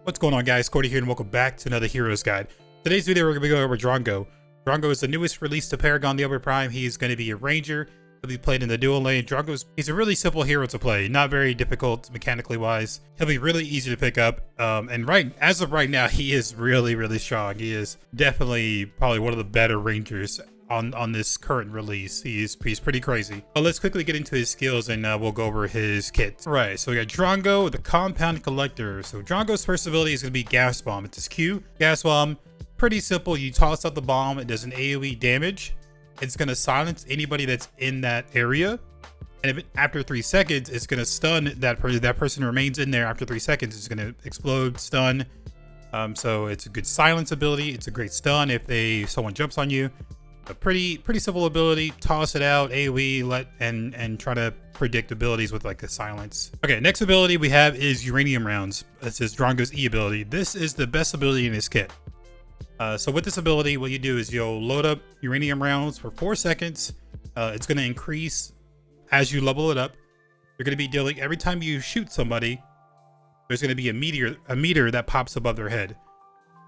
What's going on, guys? Cody here and welcome back to another Heroes Guide. Today's video we're going to be going over DRONGO. DRONGO is the newest release to Paragon The Overprime. He's going to be a ranger. He'll be played in the dual lane. He's a really simple hero to play, not very difficult mechanically wise. He'll be really easy to pick up. As of right now, he is really strong. He is definitely probably one of the better rangers on this current release. He's pretty crazy. But let's quickly get into his skills and we'll go over his kit. All right, so we got DRONGO, the Compound Collector. So DRONGO's first ability is going to be Gas Bomb. It's his Q. Gas Bomb, pretty simple. You toss out the bomb, it does an AoE damage. It's going to silence anybody that's in that area. And after 3 seconds, it's going to stun that person. That person remains in there after 3 seconds. It's going to explode, stun. So it's a good silence ability. It's a great stun if someone jumps on you. A pretty simple ability. Toss it out, AoE, and try to predict abilities with like a silence. Okay, next ability we have is Uranium Rounds. This is DRONGO's E ability. This is the best ability in his kit. So with this ability, what you do is you'll load up uranium rounds for 4 seconds. It's going to increase as you level it up. You're going to be dealing, every time you shoot somebody, there's going to be a meter that pops above their head.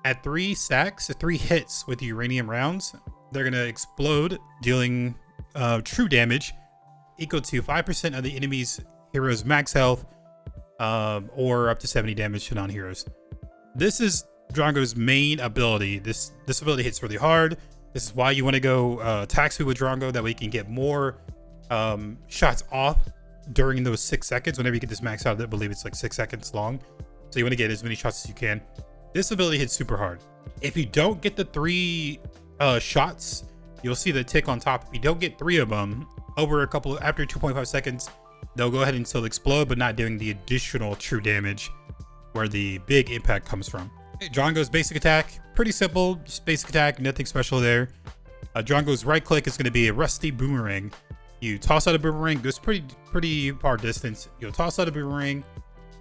At 3 hits with uranium rounds, they're going to explode, dealing true damage equal to 5% of the enemy's hero's max health, or up to 70 damage to non-heroes. This is DRONGO's main ability. This ability hits really hard. This is why you want to go attack speed with DRONGO. That way you can get more shots off during those 6 seconds. Whenever you get this max out, I believe it's like 6 seconds long. So you want to get as many shots as you can. This ability hits super hard. If you don't get the 3 shots, you'll see the tick on top. If you don't get 3 of them over after 2.5 seconds, they'll go ahead and still explode, but not doing the additional true damage where the big impact comes from. DRONGO's basic attack, pretty simple, just basic attack, nothing special there. DRONGO's right click is going to be a rusty boomerang. You toss out a boomerang, goes pretty far distance. You'll toss out a boomerang,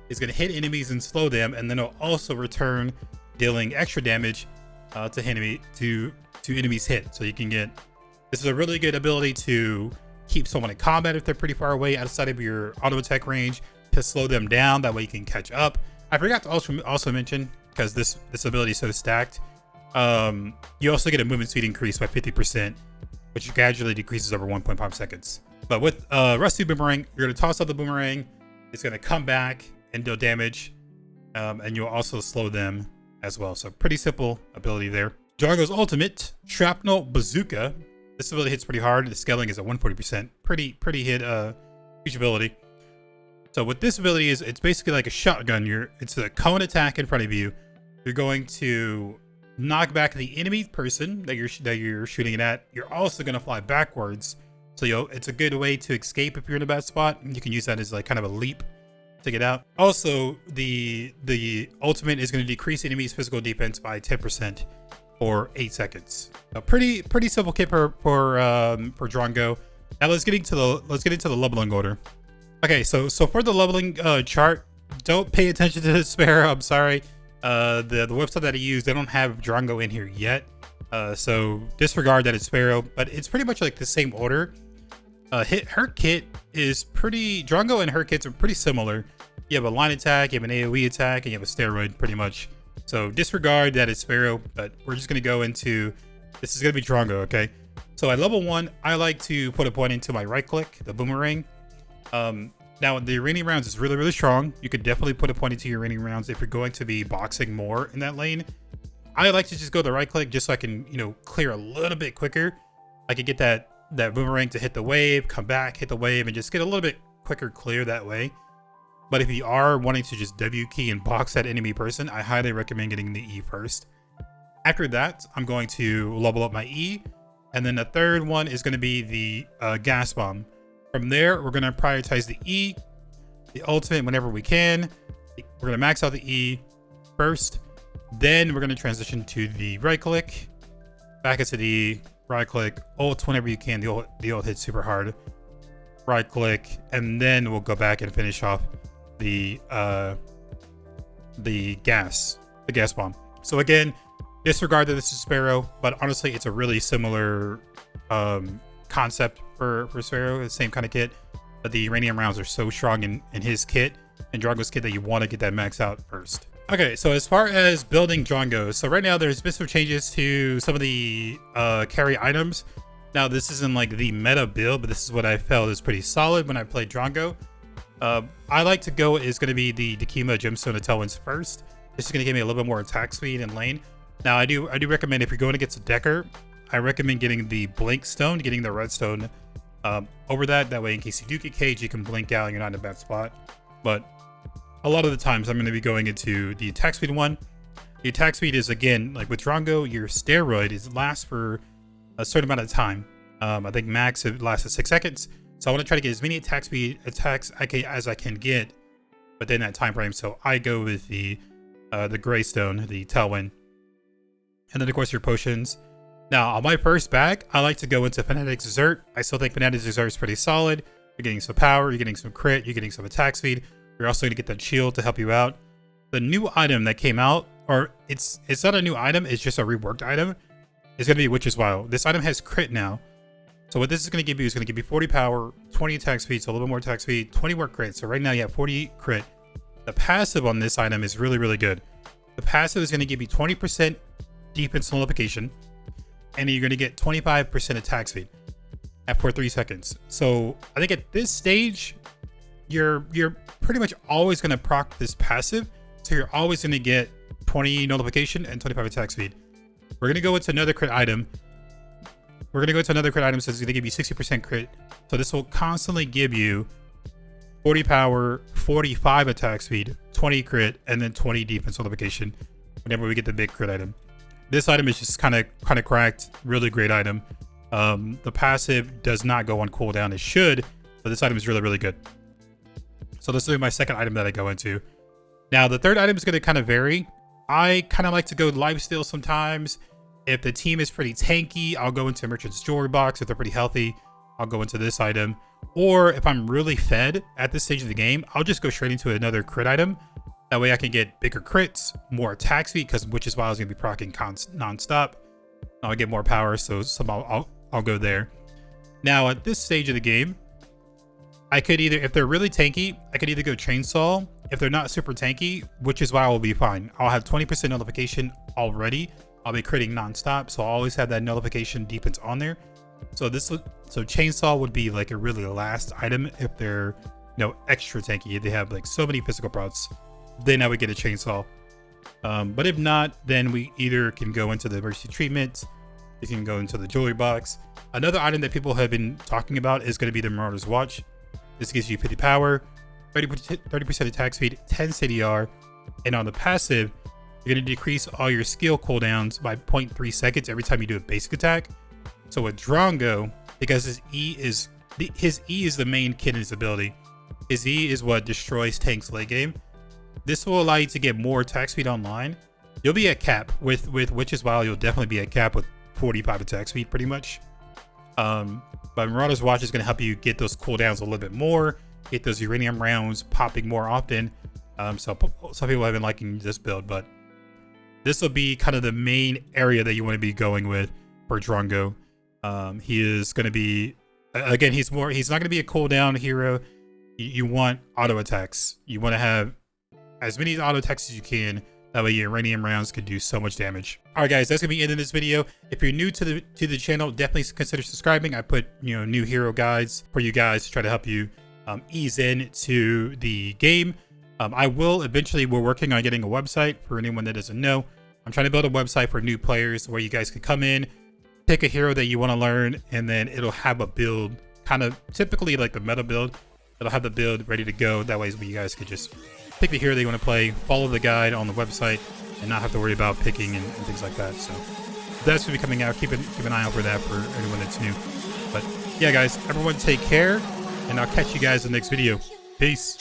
it's going to hit enemies and slow them, and then it'll also return, dealing extra damage to enemies hit. So you can get, this is a really good ability to keep someone in combat if they're pretty far away outside of your auto attack range, to slow them down. That way you can catch up. I forgot to also mention, because this ability is so stacked, you also get a movement speed increase by 50%, which gradually decreases over 1.5 seconds. But with Rusty Boomerang, you're going to toss out the boomerang, it's going to come back and deal damage, and you'll also slow them as well. So pretty simple ability there. DRONGO's ultimate, Shrapnel Bazooka. This ability hits pretty hard. The scaling is at 140%. Pretty hit huge ability. So what this ability is, it's basically like a shotgun. It's a cone attack in front of you. You're going to knock back the enemy person that you're shooting it at. You're also going to fly backwards. So it's a good way to escape if you're in a bad spot. You can use that as like kind of a leap to get out. Also, the ultimate is going to decrease enemies' physical defense by 10% for 8 seconds. A pretty simple kit for DRONGO. Now let's get into the leveling order. Okay, so for the leveling chart, don't pay attention to the Sparrow. I'm sorry. The website that I use, they don't have DRONGO in here yet. So disregard that it's Sparrow, but it's pretty much like the same order. Her kit is DRONGO and her kits are pretty similar. You have a line attack, you have an AoE attack, and you have a steroid pretty much. So disregard that it's Sparrow, but we're just going to go into, this is going to be DRONGO, okay? So at level 1, I like to put a point into my right click, the boomerang. Now the uranium rounds is really strong. You could definitely put a point into your uranium rounds if you're going to be boxing more in that lane. I like to just go the right click just so I can, clear a little bit quicker. I could get that boomerang to hit the wave, come back, hit the wave, and just get a little bit quicker clear that way. But if you are wanting to just W key and box that enemy person, I highly recommend getting the E first. After that, I'm going to level up my E, and then the third one is going to be the Gas Bomb. From there, we're going to prioritize the E, the ultimate whenever we can. We're going to max out the E first. Then we're going to transition to the right click, back into the right click, ult whenever you can. The ult hits super hard. Right click, and then we'll go back and finish off the gas bomb. So again, disregard that this is Sparrow, but honestly, it's a really similar concept for Sparrow, the same kind of kit. But the uranium rounds are so strong in his kit and DRONGO's kit that you want to get that max out first. Okay, so as far as building Drongo, so right now there's been some changes to some of the carry items. Now this isn't like the meta build, but this is what I felt is pretty solid when I played Drongo. I like to go is going to be the Dakima Gemstone of Tailwinds first. This is going to give me a little bit more attack speed in lane. Now I do recommend if you're going against a Decker, I recommend getting the Blink Stone, getting the Redstone over that. That way, in case you do get caged, you can blink out and you're not in a bad spot. But a lot of the times, I'm going to be going into the attack speed one. The attack speed is, again, like with Drongo, your steroid lasts for a certain amount of time. I think max it lasts at 6 seconds. So I want to try to get as many attack speed attacks as I can get within that time frame. So I go with the Greystone, the Tailwind, and then of course your potions. Now on my first bag, I like to go into Fanatic's Dessert. I still think Fanatic's Dessert is pretty solid. You're getting some power, you're getting some crit, you're getting some attack speed. You're also going to get that shield to help you out. The new item that came out, or it's not a new item, it's just a reworked item. It's going to be Witch's Wild. This item has crit now. So what this is going to give you is going to give you 40 power, 20 attack speed, so a little bit more attack speed, 20 more crit. So right now you have 40 crit. The passive on this item is really, really good. The passive is going to give you 20% defense nullification, and you're going to get 25% attack speed for 3 seconds. So I think at this stage, you're pretty much always going to proc this passive. So you're always going to get 20 nullification and 25 attack speed. We're going to go into another crit item. So it's going to give you 60% crit. So this will constantly give you 40 power, 45 attack speed, 20 crit, and then 20 defense nullification whenever we get the big crit item. This item is just kind of cracked. Really great item. The passive does not go on cooldown. It should, but this item is really, really good. So this will be my second item that I go into. Now the third item is going to kind of vary. I kind of like to go lifesteal sometimes. If the team is pretty tanky, I'll go into Merchant's Jewelry Box. If they're pretty healthy, I'll go into this item. Or if I'm really fed at this stage of the game, I'll just go straight into another crit item. That way I can get bigger crits, more attack speed, because Witch's Wild is going to be proccing non-stop. I'll get more power, so I'll go there. Now at this stage of the game, I could either, if they're really tanky, I could either go Chainsaw. If they're not super tanky, Witch's Wild will be fine. I'll have 20% nullification already. I'll be critting non-stop, so I'll always have that nullification defense on there. So Chainsaw would be like a really last item if they're extra tanky. If they have like so many physical procs, then I would get a Chainsaw. But if not, then we either can go into the Emergency Treatment, you can go into the Jewelry Box. Another item that people have been talking about is going to be the Marauder's Watch. This gives you 50 power, 30% attack speed, 10 CDR, and on the passive, you're going to decrease all your skill cooldowns by 0.3 seconds every time you do a basic attack. So with Drongo, because his E is the main kit in his ability, his E is what destroys tanks late game. This will allow you to get more attack speed online. You'll be at cap with Witch's Wild. You'll definitely be at cap with 45 attack speed pretty much. But Marauder's Watch is going to help you get those cooldowns a little bit more, get those uranium rounds popping more often. So some people have been liking this build, but this will be kind of the main area that you want to be going with for Drongo. He is going to be, again, he's not going to be a cooldown hero. You want auto attacks. You want to have as many auto attacks as you can. That way your uranium rounds can do so much damage. All right, guys, that's gonna be it in this video. If you're new to the channel, definitely consider subscribing. I put new hero guides for you guys to try to help you ease into the game. We're working on getting a website for anyone that doesn't know. I'm trying to build a website for new players where you guys can come in, pick a hero that you want to learn, and then it'll have a build, kind of typically like the meta build. It'll have the build ready to go. That way you guys could just pick the hero that you want to play, follow the guide on the website, and not have to worry about picking and things like that. So that's going to be coming out. Keep an eye out for that for anyone that's new. But yeah, guys, everyone take care, and I'll catch you guys in the next video. Peace.